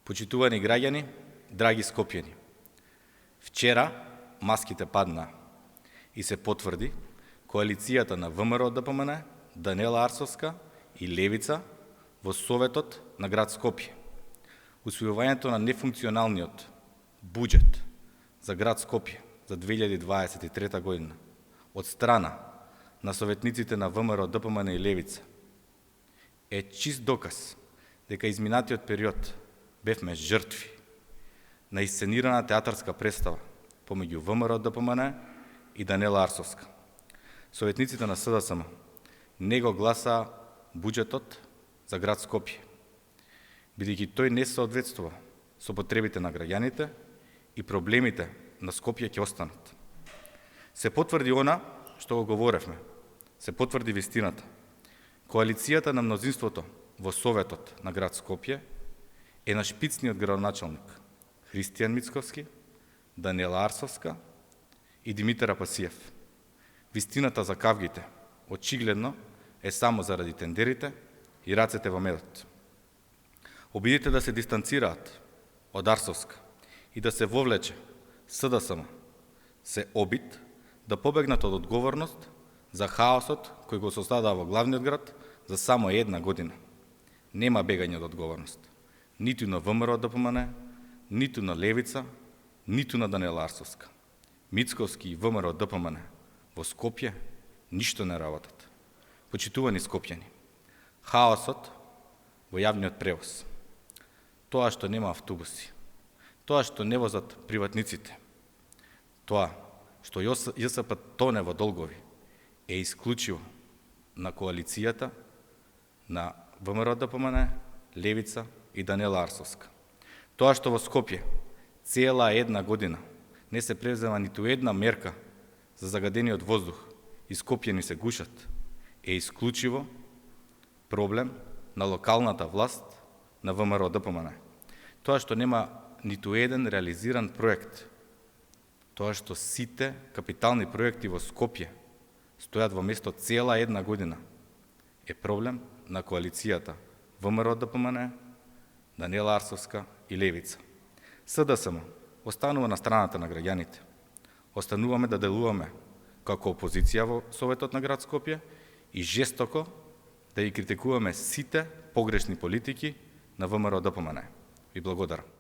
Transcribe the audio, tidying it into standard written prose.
Почитувани граѓани, драги скопјани, вчера маските паднаа и се потврди коалицијата на ВМРО ДПМН, Даниела Арсовска и Левица во Советот на град Скопје. Усвојувањето на нефункционалниот буџет за град Скопје за 2023 година од страна на советниците на ВМРО ДПМН и Левица е чист доказ дека изминатиот период бевме жртви на исценирана театарска представа помеѓу ВМРО ДПМН и Даниела Арсовска. Советниците на СДСМ не го гласаа буџетот за град Скопје, бидејќи тој не соодветствува со потребите на граѓаните и проблемите на Скопје ќе останат. Се потврди она што го говоревме, се потврди вистината. Коалицијата на мнозинството во Советот на град Скопје е на шпицниот градоначалник Христијан Мицковски, Даниела Арсовска и Димитар Апасиев. Вистината за кавгите очигледно е само заради тендерите и рацете во медот. Обидите да се дистанцираат од Арсовска и да се вовлече СДСМ се обид да побегнат од одговорност за хаосот кој го создадаа во главниот град за само една година. Нема бегање од одговорност. Ниту на ВМРО ДПМН, ниту на Левица, ниту на Даниела Арсовска. Мицковски и ВМРО ДПМН во Скопје ништо не работат. Почитувани скопјани, хаосот во јавниот превоз, тоа што нема автобуси, тоа што не возат приватниците, тоа што ЈСП тоне во долгови, е исклучиво на коалицијата на ВМРО ДПМН, Левица и Даниела Арсовска. Тоа што во Скопје цела една година не се презема ниту една мерка за загадениот воздух и скопјани се гушат, е исклучиво проблем на локалната власт на ВМРО ДПМН. Тоа што нема ниту еден реализиран проект, тоа што сите капитални проекти во Скопје стојат во место цела една година, е проблем на коалицијата ВМРО ДПМН, Даниела Арсовска и Левица. СДСМ останува на страната на граѓаните. Остануваме да делуваме како опозиција во Советот на град Скопје и жестоко да ги критикуваме сите погрешни политики на ВМРО ДПМН. Ви благодарам.